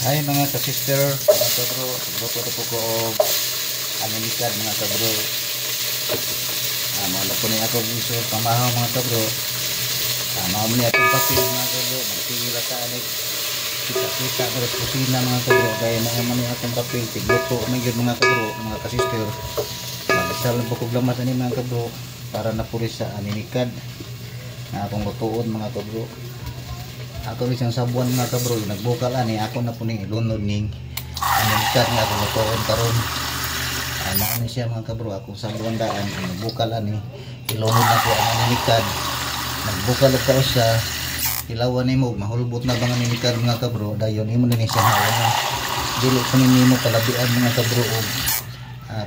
Ay mga ka-sister, mga kabro, luto na po ko og animikan mga kabro. Mala po na ako gusto pamahaw mga kabro. Mao man ni atong papel mga kabro, magpila ta anik kita-kita sa kusina mga kabro. Kaya mao man ni atong papel tigluto man gyud mga kabro, mga ka-sister. Magsalan po kog lamas ani mga kabro para napuri sa animikan na akong lutuon mga kabro. Ato rin siyang sabuan mga kabro, nagbukal ani ako na po ni ilunod ning animikan nga akong lutuon karon. Ano siya mga kabro, akong sabuan daan nagbukal ani ilunod na po ang animikan. Nagbukal at kao siya ilawan nimo mahulbot na bang animikan mga kabro, dayon imo ni siya hawa. Dili pa nimo kalabian mga kabro og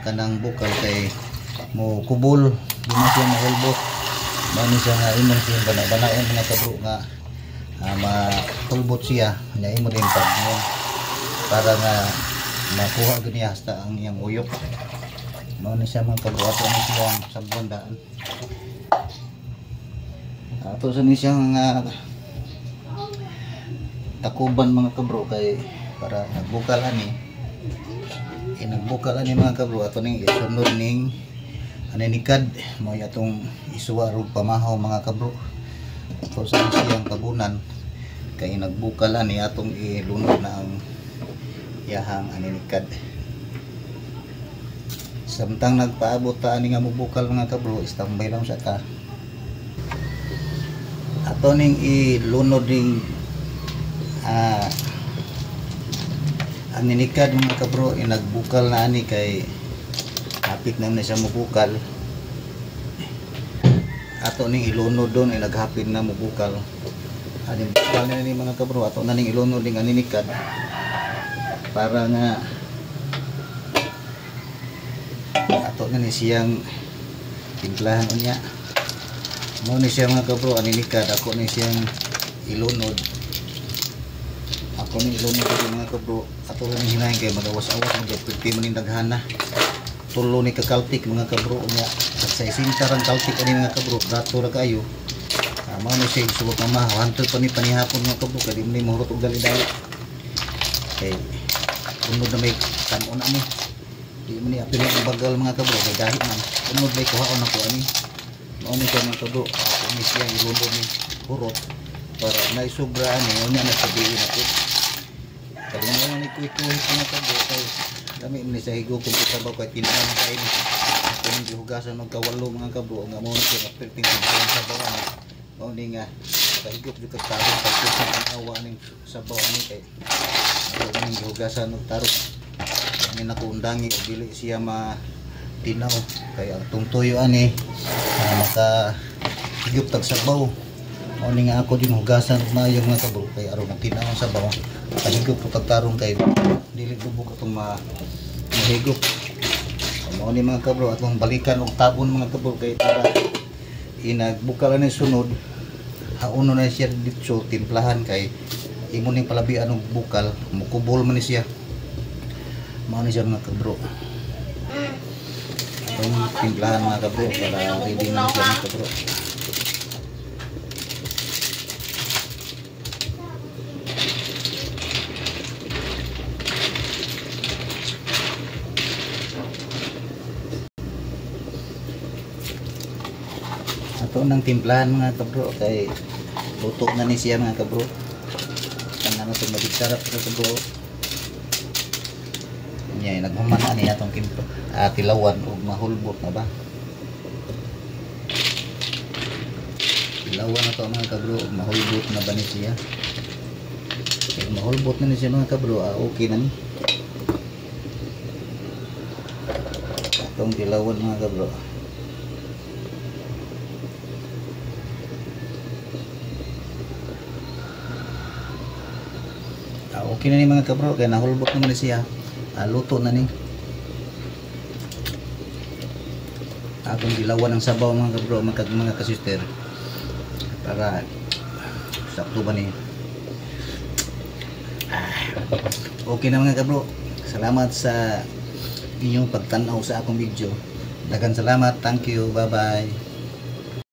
kanang bukal kay mo kubol di na siya mahulbot. Mao siya nga imong siya bana-banaon mga kabro nga mahulbot siya nya imo din pag para nga makuha gani hasta ang iyang uyok. Mao ni siya mga kabro, ato ni siyang sabuan daan. Ato sa ni siyang takuban mga kabro kay para nagbukal ani. Nagbukal ani mga kabro, ato ning isunod ning aninikad mo atong isuwa og pamahaw mga kabro. Ato sa siyang kabunan kay nagbukal ani atong ilunod na ang yahang aninikad. Samtang nagpaabot ta ani nga mubukal mga kabro, istambay lang sa ta. Ato ning ilunod ning aninikad mga kabro, nagbukal na ani kay hapit na siya mubukal. Ato ning ilunod doon naghapit na mubukal. Ani bukal na ni mga kabro, ato na ning ilunod ning aninikad para nga ato na ni siyang timplahan niya. Mo ni siya mga kabro aninikad, ako ni siyang ilunod. Ako ni ilunod ko mga kabro, ato na ni hinahin kay magawas-awas ang pwede man ning daghana. Tulo ni kakaltik mga kabro niya. Sa isintarang kaltik ani mga kabro, dato ra kayo. Mao ni siya subok na mahantod pa ni panihapon mga kabro, kay di mo hurot og dali-dali. Kay unod na may kanon na mo. Di mo ni apil ang bagal mga kabro, kay dahil man unod may kuhaon na ko ani. Mao ni siya mga kabro, ako ni siya ilunod ni hurot para may sobra ani unya na sabihin ako. Kaya mo ni kuy-kuy mga kabro kay kami ni sa higo kung kita ba kay tinaan kay ni kung gihugasan og kawalo mga kabro nga mo ni siya perting sa bawan. Mao ni nga kahigop jud ka tarong pagkusa ang awa ning sabaw ani kay ang gihugasan og tarong ani nakuundangi og dili siya matinaw kay ang tungtoyo ani maka higop tag sabaw. Mao ni nga ako din hugasan og maayo mga kabro kay aron matinaw ang sabaw kahigop tag tarong kay dili lubog atong mahigop. Mao ni mga kabro atong balikan og tabon mga kabro kay para inagbukal ni sunod hauno na siya dito timplahan kay imo ning palabian og bukal mukubol man ni siya. Mao ni siya mga kabro atong timplahan mga kabro para ready na siya mga kabro. Ato nang timplahan mga kabro kay luto na ni siya mga kabro. Ang ano to magigsarap sa kabro. Nya naghuman ani atong tilawan og mahulbot na ba. Tilawan na to mga kabro og mahulbot na ba ni siya. Kay mahulbot na ni siya mga kabro, okay na ni. Atong tilawan mga kabro. Okay na ni mga kabro kaya nahulbot naman siya. Luto na ni atong dilawan ng sabaw mga kabro mga kasister para sakto ba ni. Okay na mga kabro, salamat sa inyong pagtanaw sa akong video. Daghang salamat, thank you, bye bye.